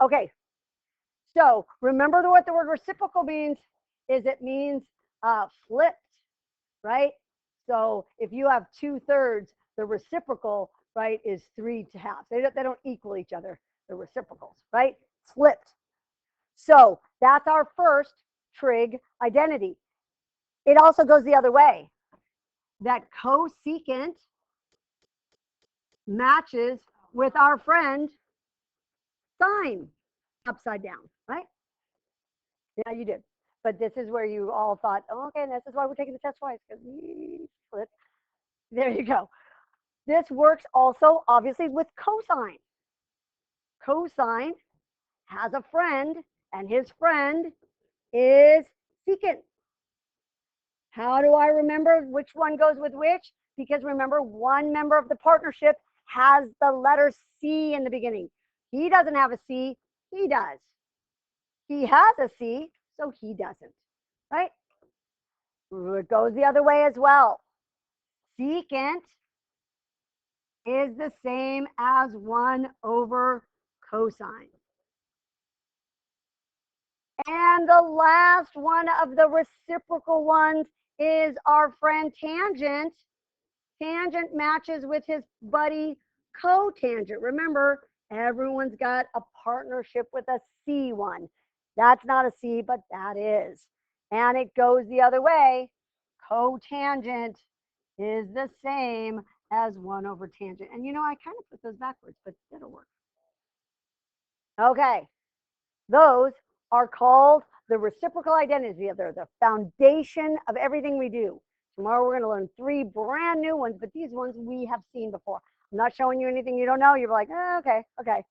Okay, so remember what the word reciprocal means is it means flipped, right? So if you have 2/3, the reciprocal, right, is 3/2. They don't equal each other. They're reciprocals, right? Flipped. So that's our first trig identity. It also goes the other way. That cosecant matches with our friend sine upside down, right? Yeah, you did. But this is where you all thought, oh, okay, and this is why we're taking the test twice, because we split. There you go. This works also, obviously, with cosine. Cosine has a friend, and his friend is secant. How do I remember which one goes with which? Because remember, one member of the partnership has the letter C in the beginning. He doesn't have a C, he does. He has a C, so he doesn't, right? It goes the other way as well. Secant is the same as 1 over cosine. And the last one of the reciprocal ones is our friend tangent. Tangent matches with his buddy cotangent. Remember, everyone's got a partnership with a C one. That's not a C, but that is. And it goes the other way. Cotangent is the same as 1 over tangent. And you know, I kind of put those backwards, but it'll work. Okay, those are called the reciprocal identities. They're the foundation of everything we do. Tomorrow we're going to learn 3 brand new ones, but these ones we have seen before. I'm not showing you anything you don't know. You're like, okay, okay.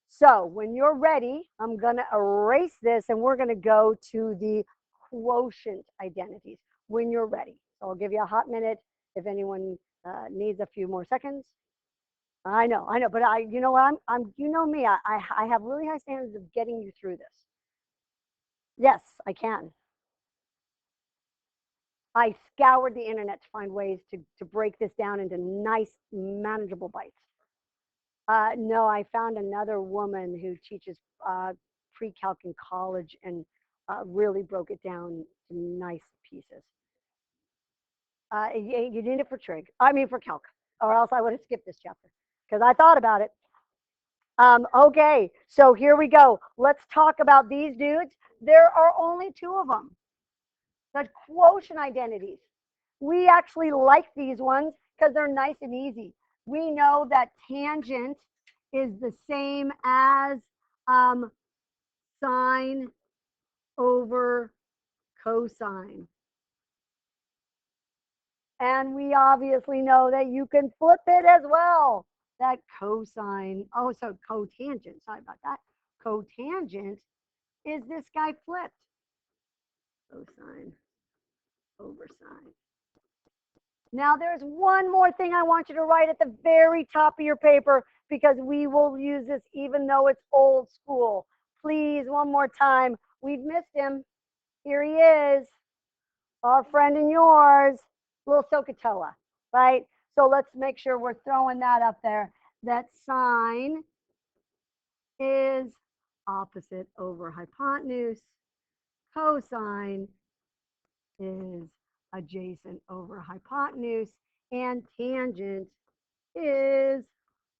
So when you're ready, I'm going to erase this and we're going to go to the quotient identities when you're ready. So I'll give you a hot minute if anyone needs a few more seconds. I know, but you know what, you know me, I have really high standards of getting you through this. Yes, I can. I scoured the internet to find ways to break this down into nice, manageable bites. No, I found another woman who teaches pre-calc in college and really broke it down to nice pieces. You need it for trig. I mean for calc, or else I would have skipped this chapter because I thought about it. Okay, so here we go. Let's talk about these dudes. There are only 2 of them. The quotient identities. We actually like these ones because they're nice and easy. We know that tangent is the same as sine over cosine. And we obviously know that you can flip it as well. That cosine, oh, so cotangent, sorry about that. Cotangent is this guy flipped. Cosine over sine. Now there's one more thing I want you to write at the very top of your paper because we will use this even though it's old school. Please, one more time. We've missed him. Here he is, our friend and yours, little SOHCAHTOA, right? So let's make sure we're throwing that up there. That sine is opposite over hypotenuse. Cosine is adjacent over hypotenuse. And tangent is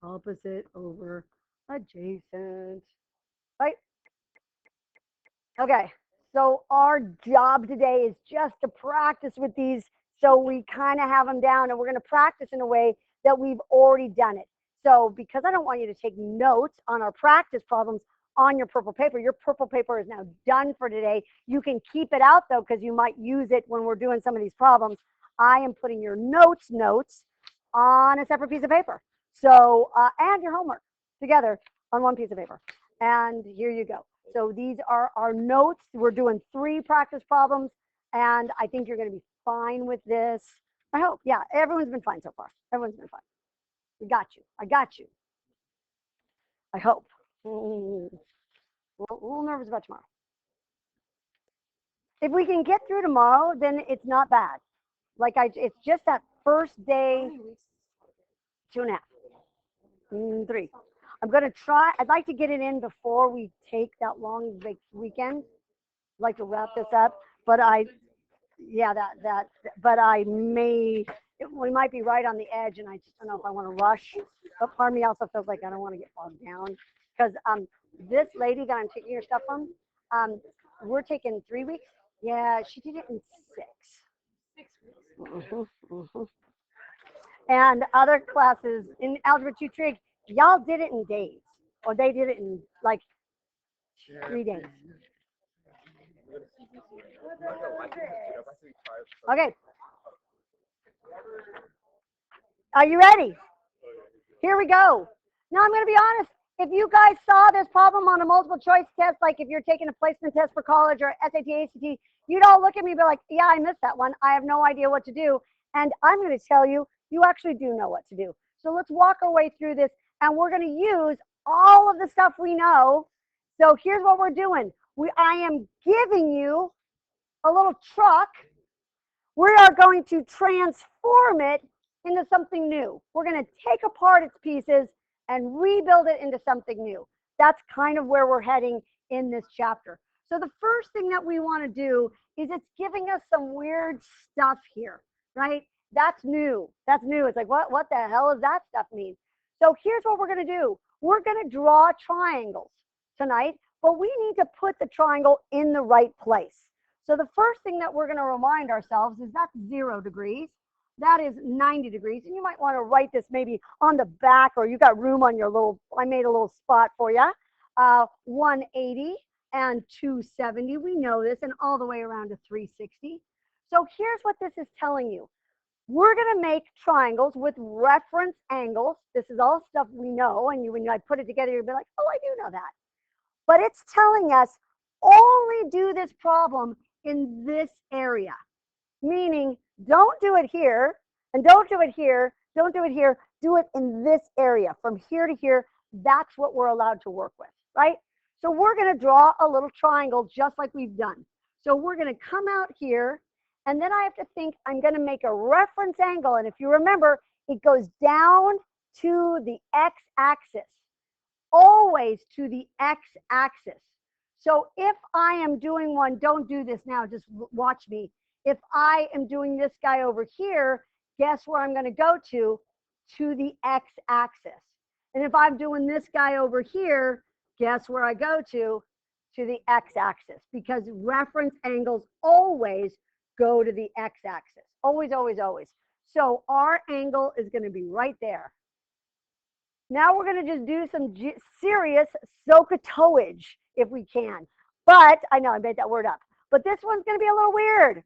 opposite over adjacent, right? Okay, so our job today is just to practice with these so we kind of have them down, and we're going to practice in a way that we've already done it. So because I don't want you to take notes on our practice problems on your purple paper is now done for today. You can keep it out though because you might use it when we're doing some of these problems. I am putting your notes on a separate piece of paper. So and your homework together on one piece of paper. And here you go. So these are our notes. We're doing 3 practice problems, and I think you're going to be fine with this. I hope. Yeah, everyone's been fine so far. Everyone's been fine. We got you. I got you. I hope. A little nervous about tomorrow. If we can get through tomorrow, then it's not bad. It's just that first day, 2.5, 3. I'm going to try, I'd like to get it in before we take that long weekend. I'd like to wrap this up, but yeah, but we might be right on the edge, and I just don't know if I want to rush. But part of me also feels like I don't want to get bogged down because this lady that I'm taking your stuff from, we're taking 3 weeks. Yeah, she did it in 6. 6 weeks. And other classes in Algebra 2 Trig, y'all did it in days, or they did it in like 3 days. Okay. Are you ready? Here we go. Now I'm going to be honest. If you guys saw this problem on a multiple choice test, like if you're taking a placement test for college or SAT, ACT, you'd all look at me and be like, yeah, I missed that one. I have no idea what to do. And I'm going to tell you, you actually do know what to do. So let's walk our way through this, and we're going to use all of the stuff we know. So here's what we're doing. I am giving you a little truck. We are going to transform it into something new. We're going to take apart its pieces and rebuild it into something new. That's kind of where we're heading in this chapter. So the first thing that we want to do is it's giving us some weird stuff here, right? That's new. That's new. It's like, what the hell does that stuff mean? So here's what we're going to do. We're going to draw triangles tonight, but we need to put the triangle in the right place. So the first thing that we're going to remind ourselves is that's 0 degrees. That is 90 degrees. And you might want to write this maybe on the back, or you got room on your little, I made a little spot for you. 180 and 270. We know this, and all the way around to 360. So here's what this is telling you. We're going to make triangles with reference angles. This is all stuff we know. And when I put it together, you'll be like, oh, I do know that. But it's telling us only do this problem in this area, meaning don't do it here, and don't do it here, don't do it here, do it in this area from here to here. That's what we're allowed to work with, right? So we're going to draw a little triangle just like we've done. So we're going to come out here, and then I have to think I'm going to make a reference angle, and if you remember, it goes down to the x-axis, always to the x-axis. So if I am doing one, don't do this now, just watch me. If I am doing this guy over here, guess where I'm going to go to? To the x-axis. And if I'm doing this guy over here, guess where I go to? To the x-axis, because reference angles always go to the x-axis. Always, always, always. So our angle is going to be right there. Now we're going to just do some serious SOHCAHTOEage if we can. But I know I made that word up. But this one's going to be a little weird.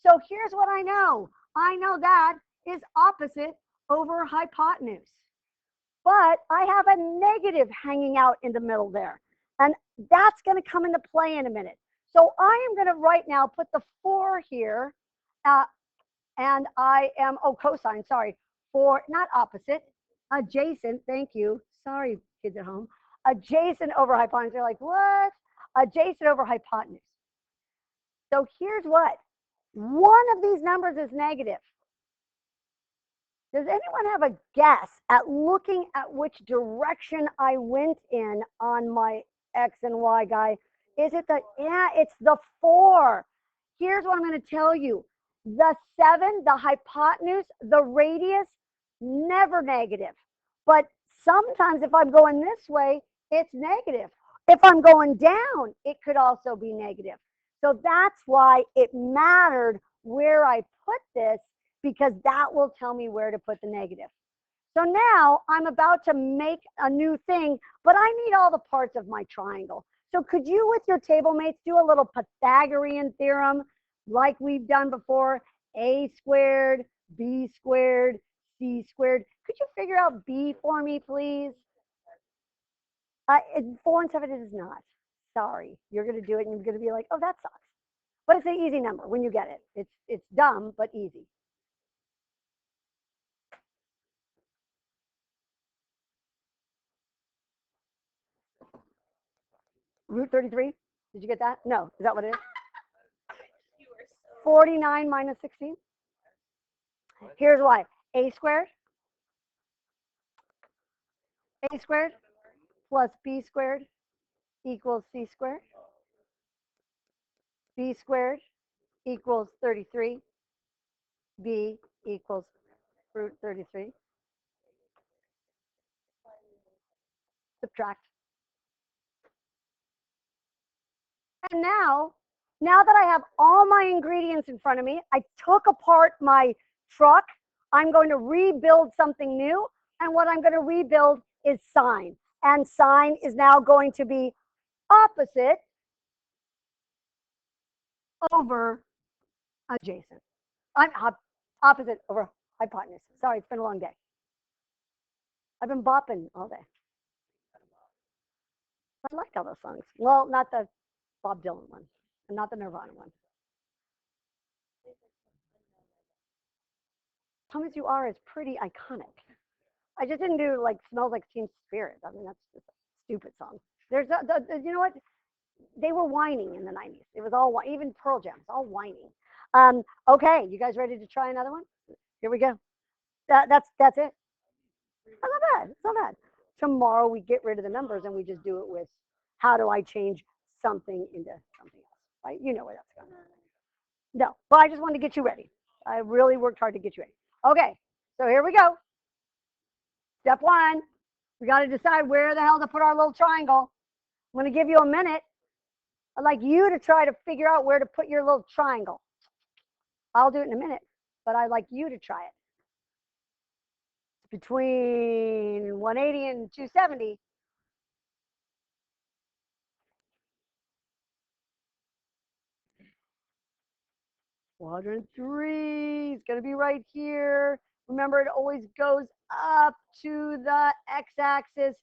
So here's what I know. I know that is opposite over hypotenuse. But I have a negative hanging out in the middle there. And that's going to come into play in a minute. So I am going to right now put the 4 here. And I am, cosine, sorry, for not opposite. Adjacent, thank you. Sorry, kids at home. Adjacent over hypotenuse. They're like, what? Adjacent over hypotenuse. So here's what. One of these numbers is negative. Does anyone have a guess at looking at which direction I went in on my X and Y guy? Is it it's the 4. Here's what I'm going to tell you. The 7, the hypotenuse, the radius, never negative. But sometimes if I'm going this way, it's negative. If I'm going down, it could also be negative. So that's why it mattered where I put this, because that will tell me where to put the negative. So now I'm about to make a new thing, but I need all the parts of my triangle. So could you, with your table mates, do a little Pythagorean theorem like we've done before? A squared, B squared, C squared. Could you figure out B for me, please? 4 and 7 it is not. Sorry. You're going to do it and you're going to be like, oh, that sucks. But it's an easy number when you get it. It's dumb, but easy. Root 33? Did you get that? No. Is that what it is? 49 minus 16? Here's why. A squared. A squared plus b squared equals c squared. B squared equals 33. B equals root 33. Subtract. And now that I have all my ingredients in front of me, I took apart my truck. I'm going to rebuild something new. And what I'm going to rebuild is sine. And sine is now going to be opposite over adjacent. I'm opposite over hypotenuse. Sorry, it's been a long day. I've been bopping all day. I like all those songs. Well, not the Bob Dylan one, and not the Nirvana one. Come As You Are is pretty iconic. I just didn't do like Smells Like Teen Spirit. I mean, that's just a stupid song. There's you know what? They were whining in the 90s. It was all, even Pearl Jam, it's all whining. Okay, you guys ready to try another one? Here we go. That's it. It's not bad. It's not bad. Tomorrow we get rid of the numbers and we just do it with how do I change something into something else, right? You know where that's going. No, but I just wanted to get you ready. I really worked hard to get you ready. Okay, so here we go. Step one, we got to decide where the hell to put our little triangle. I'm going to give you a minute. I'd like you to try to figure out where to put your little triangle. I'll do it in a minute, but I'd like you to try it. It's between 180 and 270. Quadrant 3 is going to be right here. Remember, it always goes up to the x-axis.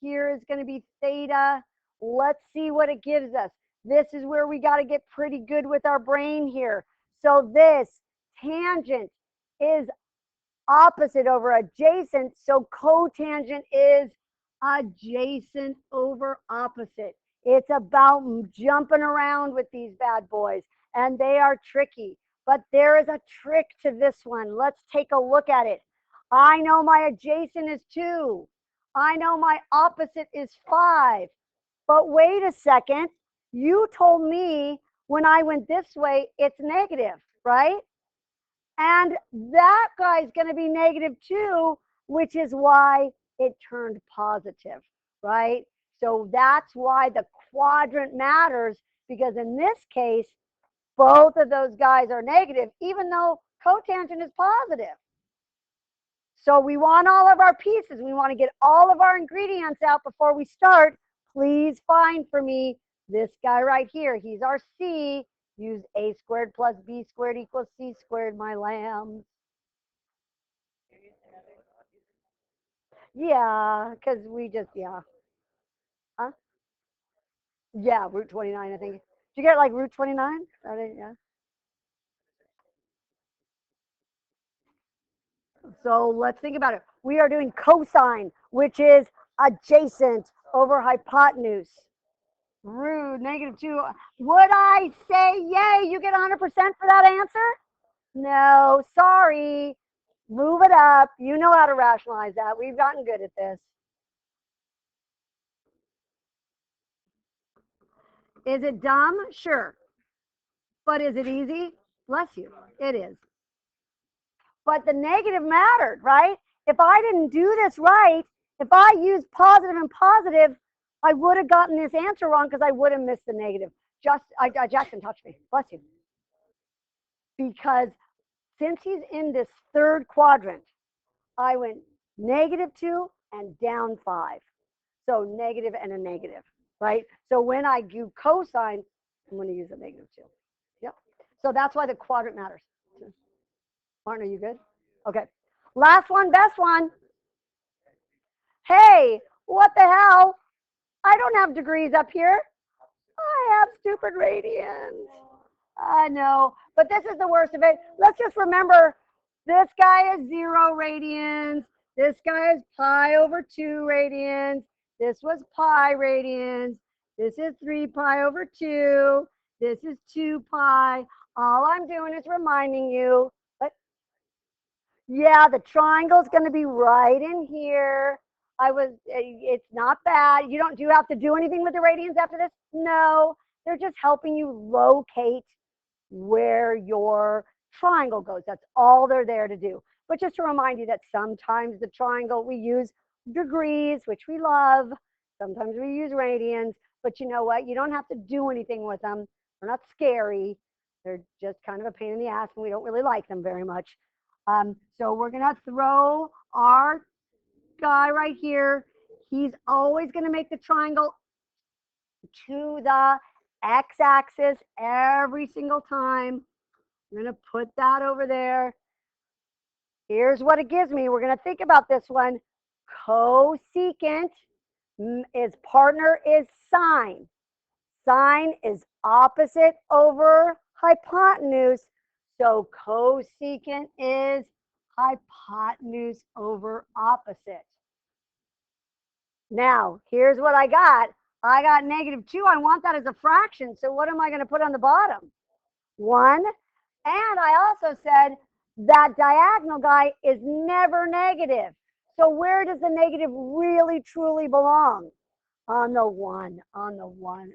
Here is going to be theta. Let's see what it gives us. This is where we got to get pretty good with our brain here. So this tangent is opposite over adjacent. So cotangent is adjacent over opposite. It's about jumping around with these bad boys, and they are tricky. But there is a trick to this one. Let's take a look at it. I know my adjacent is 2. I know my opposite is 5. But wait a second. You told me when I went this way, it's negative, right? And that guy's going to be negative 2, which is why it turned positive, right? So that's why the quadrant matters, because in this case, both of those guys are negative, even though cotangent is positive. So we want all of our pieces. We want to get all of our ingredients out before we start. Please find for me this guy right here. He's our C. Use a squared plus b squared equals c squared, my lambs. Yeah, because we just, yeah. Huh? Yeah, root 29, I think. Did you get like root 29? Yeah. So let's think about it. We are doing cosine, which is adjacent over hypotenuse. Root negative 2. Would I say yay, you get 100% for that answer? No, sorry. Move it up. You know how to rationalize that. We've gotten good at this. Is it dumb? Sure. But is it easy? Bless you. It is. But the negative mattered, right? If I didn't do this right, if I used positive and positive, I would have gotten this answer wrong because I would have missed the negative. Jackson touched me. Bless you. Because since he's in this third quadrant, I went negative 2 and down 5. So negative and a negative, right? So when I do cosine, I'm going to use a negative 2. Yep. So that's why the quadrant matters. Martin, are you good? Okay. Last one, best one. Hey, what the hell? I don't have degrees up here. I have stupid radians. I know, but this is the worst of it. Let's just remember, this guy is 0 radians. This guy is pi over 2 radians. This was pi radians. This is 3 pi over 2. This is 2 pi. All I'm doing is reminding you. Yeah, the triangle is going to be right in here. It's not bad. Do you have to do anything with the radians after this? No, they're just helping you locate where your triangle goes. That's all they're there to do. But just to remind you that sometimes the triangle, we use degrees, which we love. Sometimes we use radians, but you know what? You don't have to do anything with them. They're not scary. They're just kind of a pain in the ass, and we don't really like them very much. So we're gonna throw our guy right here. He's always gonna make the triangle to the x-axis every single time. I'm going to put that over there. Here's what it gives me. We're going to think about this one. Cosecant is partner is sine. Sine is opposite over hypotenuse. So cosecant is hypotenuse over opposite. Now, here's what I got. I got -2. I want that as a fraction. So what am I going to put on the bottom? 1. And I also said that diagonal guy is never negative. So where does the negative really truly belong? On the 1, on the 1.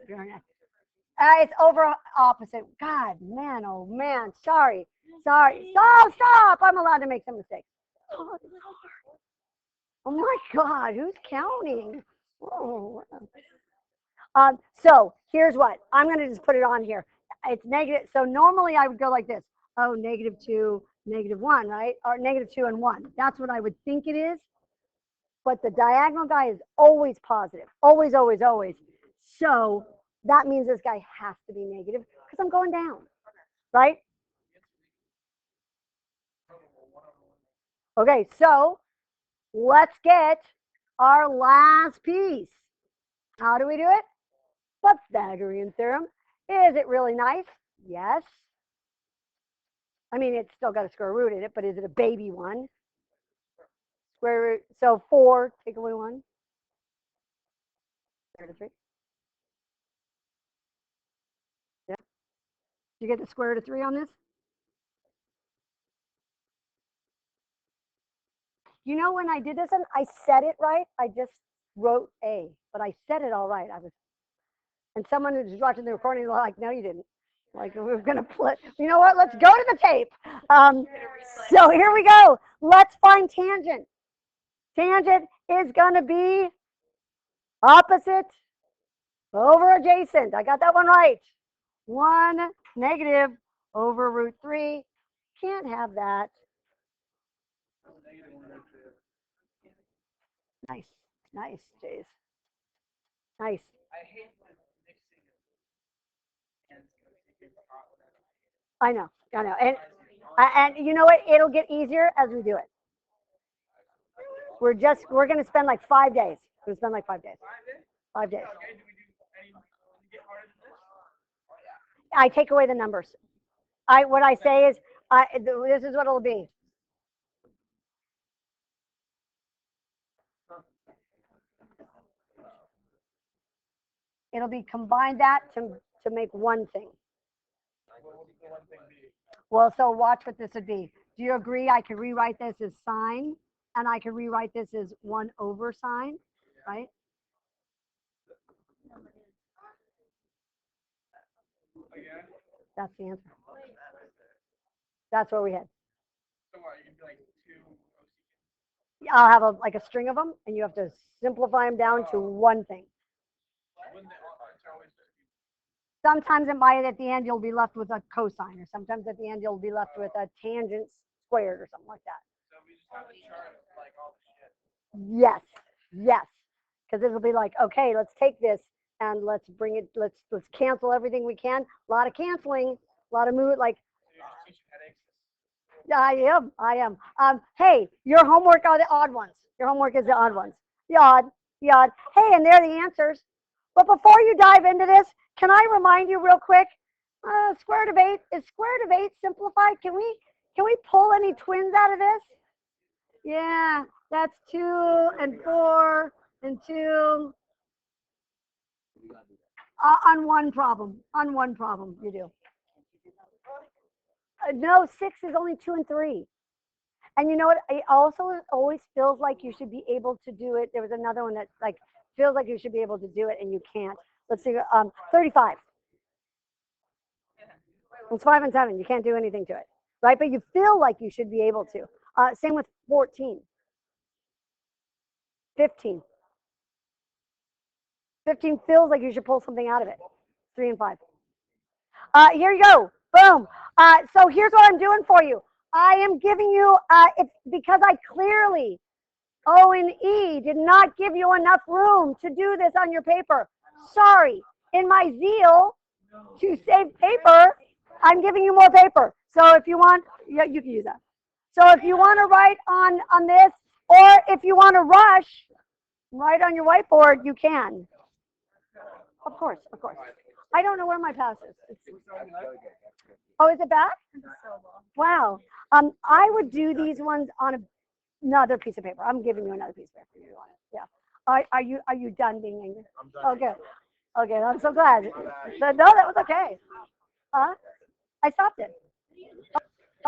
It's over opposite. God, man, oh man, sorry. Stop. I'm allowed to make some mistakes. Oh my God, who's counting? Oh. So here's what, I'm going to just put it on here. It's negative. So normally I would go like this. Oh, -2, -1, right? Or -2 and 1. That's what I would think it is. But the diagonal guy is always positive. Always, always, always. So that means this guy has to be negative because I'm going down, right? Okay, so let's get our last piece. How do we do it? Pythagorean theorem. Is it really nice? Yes. I mean, it's still got a square root in it, but is it a baby one? Square root. So 4, take away 1. Square root of 3. Yeah. You get the square root of 3 on this? You know, when I did this, and I said it right, I just wrote A, but I said it all right. And someone who's watching the recording was like, no, you didn't. Like, we're going to play. You know what? Let's go to the tape. So here we go. Let's find tangent. Tangent is going to be opposite over adjacent. I got that one right. 1 negative over root 3. Can't have that. Nice. Nice, Jays. Nice. I know. And you know what? It'll get easier as we do it. We're going to spend like 5 days. We're going to spend like 5 days. 5 days. I take away the numbers. What I say is, this is what it'll be. It'll be combine that to make one thing. Well, so watch what this would be. Do you agree I could rewrite this as sine, and I could rewrite this as 1 over sine, right? That's the answer. That's what we had. I'll have like a string of them, and you have to simplify them down to one thing. Sometimes it might, at the end, you'll be left with a cosine, or sometimes at the end, you'll be left with a tangent squared or something like that. Yes, yes, because it'll be like, okay, let's take this and let's bring it, let's cancel everything we can. A lot of canceling, a lot of move, like, I am. Hey, your homework are the odd ones. Your homework is the odd ones. The odd. Hey, and they're the answers. But before you dive into this, can I remind you real quick? Square root of 8 is square root of 8 simplified. Can we pull any twins out of this? Yeah, that's 2 and 4 and 2. On one problem. On one problem, you do. No, 6 is only 2 and 3. And you know what? It also always feels like you should be able to do it. There was another one that like feels like you should be able to do it and you can't. Let's see. 35. It's 5 and 7. You can't do anything to it, right? But you feel like you should be able to. Same with 14, 15. 15 feels like you should pull something out of it. 3 and 5. Here you go. Boom. So here's what I'm doing for you. I am giving you, it's because I clearly, O and E, did not give you enough room to do this on your paper. Sorry. In my zeal to save paper, I'm giving you more paper. So if you want, yeah, you can use that. So if you want to write on this, or if you want to rush, write on your whiteboard, you can. Of course, of course. I don't know where my pass is. Oh, is it back? Wow. I would do these ones on another piece of paper. I'm giving you another piece of paper. You want it? Yeah. Are you done being angry? Okay. Okay. I'm so glad. No, that was okay. Huh? I stopped it.